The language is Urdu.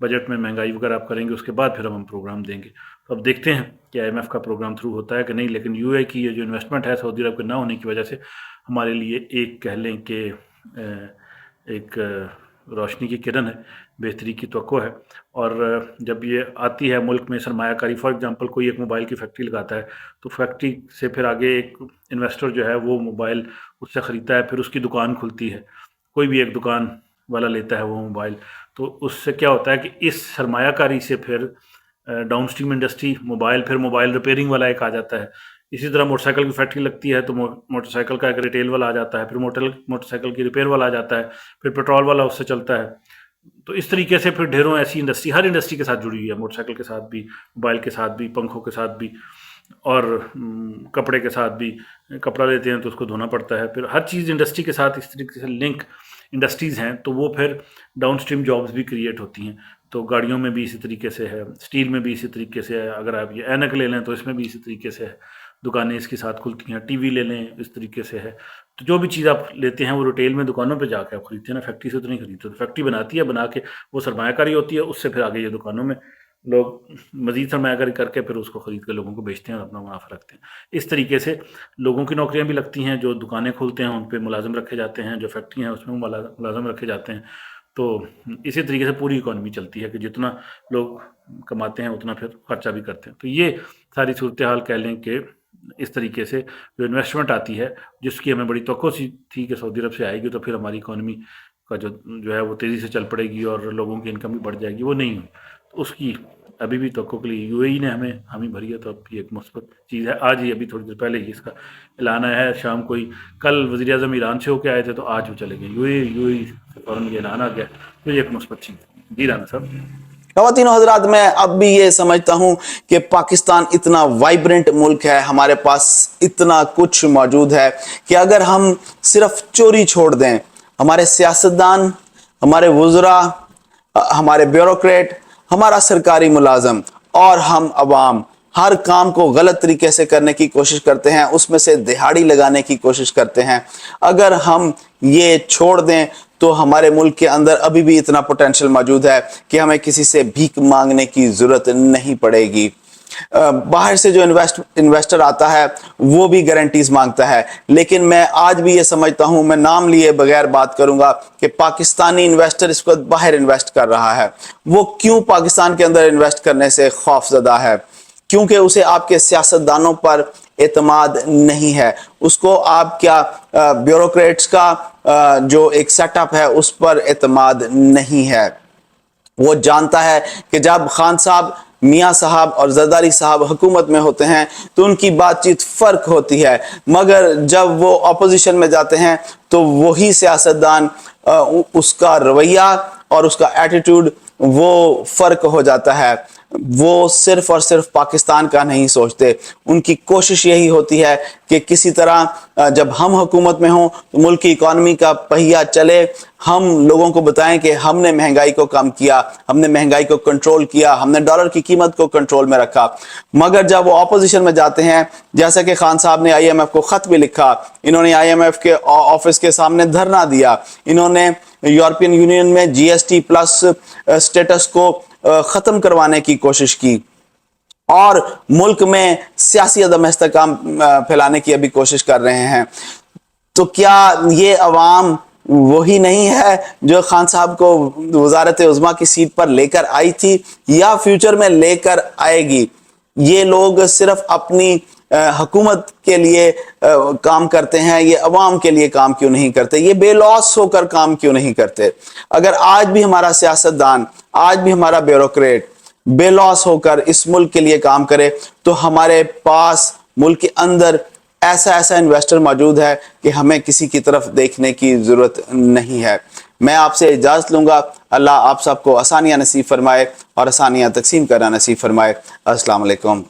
بجٹ میں مہنگائی وغیرہ آپ کریں گے، اس کے بعد پھر ہم پروگرام دیں گے. تو اب دیکھتے ہیں کہ IMF کا پروگرام تھرو ہوتا ہے کہ نہیں. لیکن UAE کی یہ جو انویسٹمنٹ ہے سعودی عرب کے نہ ہونے کی وجہ سے ہمارے لیے ایک کہہ لیں کہ ایک روشنی کی کرن ہے، بہتری کی توقع ہے. اور جب یہ آتی ہے ملک میں سرمایہ کاری، فار ایگزامپل کوئی ایک موبائل کی فیکٹری لگاتا ہے تو فیکٹری سے پھر آگے ایک انویسٹر جو ہے وہ موبائل اس سے خریدتا ہے، پھر اس کی دکان کھلتی ہے، کوئی بھی ایک دکان والا لیتا ہے وہ موبائل. تو اس سے کیا ہوتا ہے کہ اس سرمایہ کاری سے پھر ڈاؤن اسٹریم انڈسٹری موبائل، پھر موبائل ریپیئرنگ والا ایک آ جاتا ہے. اسی طرح موٹر سائیکل کی فیکٹری لگتی ہے تو موٹر سائیکل کا ایک ریٹیل والا آ جاتا ہے، پھر موٹر سائیکل کی ریپیئر والا آ جاتا ہے، پھر پیٹرول والا اس سے چلتا ہے. تو اس طریقے سے پھر ڈھیروں ایسی انڈسٹری، ہر انڈسٹری کے ساتھ جڑی ہوئی ہے، موٹر سائیکل کے ساتھ بھی، موبائل کے ساتھ بھی، پنکھوں کے ساتھ بھی، اور کپڑے کے ساتھ بھی. کپڑا لیتے ہیں تو اس کو دھونا پڑتا ہے، پھر ہر چیز انڈسٹری کے ساتھ اس طریقے سے لنک انڈسٹریز ہیں. تو وہ پھر ڈاؤن اسٹریم جابز بھی کریٹ ہوتی ہیں. تو گاڑیوں میں بھی اسی طریقے سے ہے، اسٹیل میں بھی اسی طریقے سے ہے. اگر آپ یہ اینک لے لیں تو اس میں بھی اسی طریقے سے ہے، دکانیں اس کے ساتھ کھلتی ہیں. ٹی وی لے لیں اس طریقے سے ہے. تو جو بھی چیز آپ لیتے ہیں وہ ریٹیل میں دکانوں پہ جا کے آپ خریدتے ہیں نا، فیکٹری سے تو نہیں خریدتے. تو فیکٹری بناتی ہے، بنا کے وہ سرمایہ کاری ہوتی ہے، اس سے پھر آگے یہ دکانوں میں لوگ مزید سرمایہ کاری کر کے پھر اس کو خرید کے لوگوں کو بیچتے ہیں اور اپنا منافع رکھتے ہیں. اس طریقے سے لوگوں کی نوکریاں بھی لگتی ہیں، جو دکانیں کھولتے ہیں ان پہ ملازم رکھے جاتے ہیں، جو فیکٹری ہیں اس میں ملازم رکھے جاتے ہیں. تو اسی طریقے سے پوری اکانومی چلتی ہے کہ جتنا لوگ کماتے ہیں اتنا پھر خرچہ بھی کرتے ہیں. تو یہ ساری صورتحال کہہ لیں کہ اس طریقے سے جو انویسٹمنٹ آتی ہے، جس کی ہمیں بڑی توقع سی تھی کہ سعودی عرب سے آئے گی تو پھر ہماری اکانومی کا جو ہے وہ تیزی سے چل پڑے گی اور لوگوں کی انکم بھی بڑھ جائے گی، وہ نہیں ہوئی. تو اس کی ابھی بھی توقع کے لیے UAE نے ہمیں حامی بھری ہے. تو اب یہ ایک مثبت چیز ہے. آج ہی ابھی تھوڑی دیر پہلے ہی اس کا اعلان آیا ہے، شام کو ہی. کل وزیر اعظم ایران سے ہو کے آئے تھے تو آج وہ چلے گئے UAE سے فوراً یہ اعلان آ گیا. تو یہ ایک مثبت چیز ہے. جی رانا صاحب. خواتین و حضرات، میں اب بھی یہ سمجھتا ہوں کہ پاکستان اتنا وائبرنٹ ملک ہے، ہمارے پاس اتنا کچھ موجود ہے کہ اگر ہم صرف چوری چھوڑ دیں، ہمارے سیاستدان، ہمارے وزراء، ہمارے بیوروکریٹ، ہمارا سرکاری ملازم اور ہم عوام ہر کام کو غلط طریقے سے کرنے کی کوشش کرتے ہیں، اس میں سے دہاڑی لگانے کی کوشش کرتے ہیں. اگر ہم یہ چھوڑ دیں تو ہمارے ملک کے اندر ابھی بھی اتنا پوٹینشل موجود ہے کہ ہمیں کسی سے بھیک مانگنے کی ضرورت نہیں پڑے گی. باہر سے جو انویسٹر آتا ہے وہ بھی گارنٹیز مانگتا ہے، لیکن میں آج بھی یہ سمجھتا ہوں، میں نام لیے بغیر بات کروں گا، کہ پاکستانی انویسٹر اس وقت باہر انویسٹ کر رہا ہے. وہ کیوں پاکستان کے اندر انویسٹ کرنے سے خوف زدہ ہے؟ کیونکہ اسے آپ کے سیاستدانوں پر اعتماد نہیں ہے، اس کو آپ کیا بیوروکریٹس کا جو ایک سیٹ اپ ہے اس پر اعتماد نہیں ہے. وہ جانتا ہے کہ جب خان صاحب، میاں صاحب اور زرداری صاحب حکومت میں ہوتے ہیں تو ان کی بات چیت فرق ہوتی ہے، مگر جب وہ اپوزیشن میں جاتے ہیں تو وہی سیاستدان، اس کا رویہ اور اس کا ایٹیٹیوڈ وہ فرق ہو جاتا ہے. وہ صرف اور صرف پاکستان کا نہیں سوچتے. ان کی کوشش یہی ہوتی ہے کہ کسی طرح جب ہم حکومت میں ہوں تو ملک کی اکانومی کا پہیہ چلے، ہم لوگوں کو بتائیں کہ ہم نے مہنگائی کو کم کیا، ہم نے مہنگائی کو کنٹرول کیا، ہم نے ڈالر کی قیمت کو کنٹرول میں رکھا. مگر جب وہ اپوزیشن میں جاتے ہیں، جیسا کہ خان صاحب نے IMF کو خط بھی لکھا، انہوں نے IMF کے آفس کے سامنے دھرنا دیا، انہوں نے یورپین یونین میں GST پلس سٹیٹس کو ختم کروانے کی کوشش کی، اور ملک میں سیاسی عدم استحکام پھیلانے کی ابھی کوشش کر رہے ہیں. تو کیا یہ عوام وہی نہیں ہے جو خان صاحب کو وزارت عظمیٰ کی سیٹ پر لے کر آئی تھی، یا فیوچر میں لے کر آئے گی؟ یہ لوگ صرف اپنی حکومت کے لیے کام کرتے ہیں، یہ عوام کے لیے کام کیوں نہیں کرتے؟ یہ بے لوث ہو کر کام کیوں نہیں کرتے؟ اگر آج بھی ہمارا سیاستدان، آج بھی ہمارا بیوروکریٹ بے لوث ہو کر اس ملک کے لیے کام کرے تو ہمارے پاس ملک کے اندر ایسا انویسٹر موجود ہے کہ ہمیں کسی کی طرف دیکھنے کی ضرورت نہیں ہے. میں آپ سے اجازت لوں گا. اللہ آپ سب کو آسانیاں نصیب فرمائے اور آسانیاں تقسیم کرنا نصیب فرمائے. السلام علیکم.